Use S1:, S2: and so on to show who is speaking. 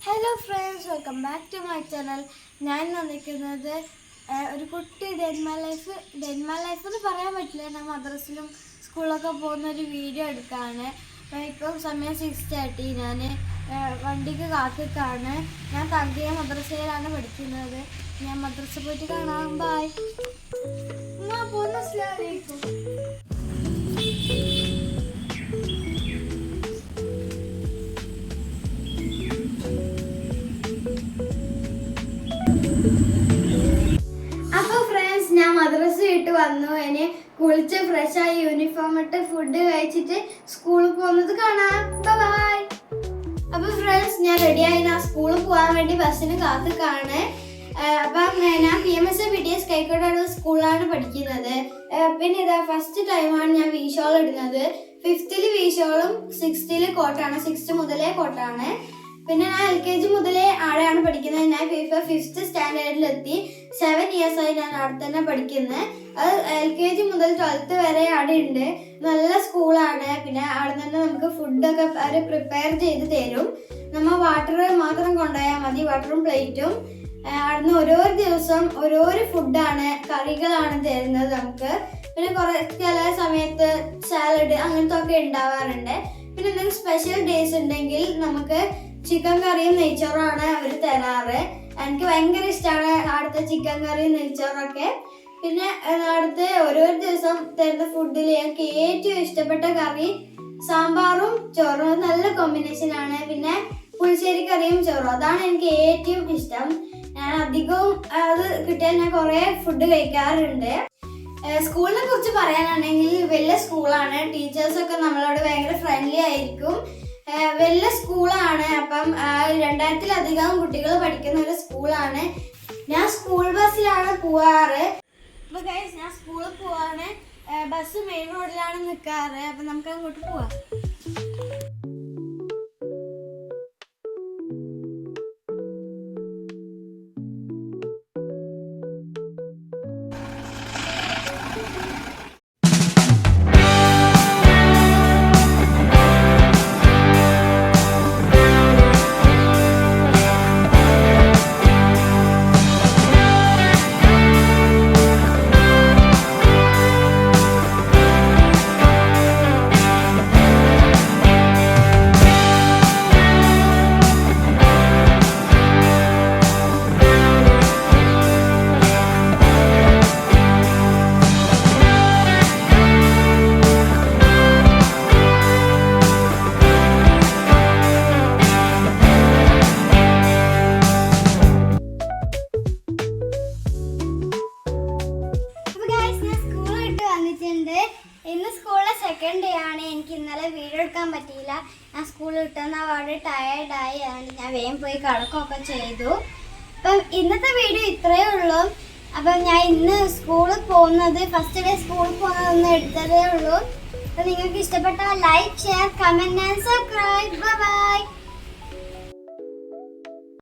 S1: Hello friends, welcome back to my channel. ഞാൻ വന്നിരിക്കുന്നത് ഒരു കുട്ടി ഡെൻമാ ലൈഫ് എന്ന് പറയാൻ പറ്റില്ല. ഞാൻ മദ്രസിലും സ്കൂളിലൊക്കെ പോകുന്ന ഒരു വീഡിയോ എടുക്കാണ്. ഇപ്പം സമയം 6:30. ഞാൻ വണ്ടിക്ക് കാത്തിക്കാണ്. ഞാൻ തങ്കിയ മദ്രസയിലാണ് പഠിക്കുന്നത്. ഞാൻ മദ്രസ പോയിട്ട് കാണാം. ബൈ. പോകുന്ന അസ്സലാമു അപ്പോൾ ഫ്രണ്ട്സ്, ഞാൻ മദ്രസ വിട്ട് വന്നു. ഇനി കുളിച്ച് ഫ്രഷായി യൂണിഫോം ഇട്ട് ഫുഡ് കഴിച്ചിട്ട് സ്കൂളിൽ പോകുന്നത് കാണാം. ബൈ. അപ്പോൾ ഫ്രണ്ട്സ്, ഞാൻ റെഡിയായി. ഞാൻ സ്കൂളിൽ പോകാൻ വേണ്ടി ബസ്സിന് കാത്തിക്കാണ്. അപ്പം ഞാൻ PMS BTS കൈക്കോട് സ്കൂളിലാണ് പഠിക്കുന്നത്. പിന്നെ ഇതാ ഫസ്റ്റ് ടൈമാണ് ഞാൻ വീഷോൾ ഇടുന്നത്. 5th വീഷോളും 6th കോട്ടാണ്. 6th മുതലേ കോട്ടാണ്. പിന്നെ ഞാൻ LKG മുതലേ ആടെയാണ് പഠിക്കുന്നത്. ഞാൻ 5th സ്റ്റാൻഡേർഡിലെത്തി. 7 years ആയി ഞാൻ അവിടെ തന്നെ പഠിക്കുന്നത്. അത് LKG മുതൽ 12th വരെ അവിടെ ഉണ്ട്. നല്ല സ്കൂളാണ്. പിന്നെ അവിടെ തന്നെ നമുക്ക് ഫുഡൊക്കെ അവർ പ്രിപ്പയർ ചെയ്ത് തരും. നമ്മൾ വാട്ടർ മാത്രം കൊണ്ടുപോയാൽ മതി, വാട്ടറും പ്ലേറ്റും. അവിടുന്ന് ഓരോ ദിവസം ഓരോരോ ഫുഡാണ്, കറികളാണ് തരുന്നത് നമുക്ക്. പിന്നെ ചില സമയത്ത് സാലഡ് അങ്ങനത്തെ ഒക്കെ ഉണ്ടാവാറുണ്ട്. പിന്നെ എന്തെങ്കിലും സ്പെഷ്യൽ ഡേയ്സ് ഉണ്ടെങ്കിൽ നമുക്ക് ചിക്കൻ കറിയും നെയ്ച്ചോറുമാണ് അവർ തരാറ്. എനിക്ക് ഭയങ്കര ഇഷ്ടമാണ് അവിടുത്തെ ചിക്കൻ കറിയും നെയ്ച്ചോറൊക്കെ. പിന്നെ അവിടുത്തെ ഓരോ ദിവസം തരുന്ന ഫുഡിൽ എനിക്ക് ഏറ്റവും ഇഷ്ടപ്പെട്ട കറി സാമ്പാറും ചോറും. നല്ല കോമ്പിനേഷൻ ആണ്. പിന്നെ പുളിശ്ശേരി കറിയും ചോറും, അതാണ് എനിക്ക് ഏറ്റവും ഇഷ്ടം. ഞാൻ അധികവും അത് കിട്ടിയാൽ ഞാൻ കുറേ ഫുഡ് കഴിക്കാറുണ്ട്. സ്കൂളിനെ കുറിച്ച് പറയാനാണെങ്കിൽ വലിയ സ്കൂളാണ്. ടീച്ചേഴ്സൊക്കെ നമ്മളോട് ഭയങ്കര ഫ്രണ്ട്ലി ആയിരിക്കും. വലിയ സ്കൂളാണ്. അപ്പം 2000-ലധികം കുട്ടികൾ പഠിക്കുന്ന ഒരു സ്കൂളാണ്. ഞാൻ സ്കൂൾ ബസ്സിലാണ് പോവാറ്. അപ്പോൾ ഗൈസ്, ഞാൻ സ്കൂളിൽ പോവാണ്. ബസ് മെയിൻ റോഡിലാണ് നിൽക്കാറ്. അപ്പം നമുക്ക് അങ്ങോട്ട് പോവാം. ഇന്ന് സ്കൂളിലെ സെക്കൻഡ് ഡേ ആണ്. എനിക്ക് ഇന്നലെ വീഡിയോ എടുക്കാൻ പറ്റിയില്ല. ഞാൻ സ്കൂളിൽ വിട്ടുന്ന അവിടെ ടയേർഡായി. അതുകൊണ്ട് ഞാൻ വേഗം പോയി കിടക്കുകയൊക്കെ ചെയ്തു. അപ്പം ഇന്നത്തെ വീഡിയോ ഇത്രയേ ഉള്ളൂ. അപ്പം ഞാൻ ഇന്ന് സ്കൂളിൽ പോകുന്നത്, ഫസ്റ്റ് ഡേ സ്കൂളിൽ പോകുന്നതൊന്നും എടുത്തതേ ഉള്ളൂ. അപ്പം നിങ്ങൾക്ക് ഇഷ്ടപ്പെട്ടാൽ like, share, comment and subscribe. By.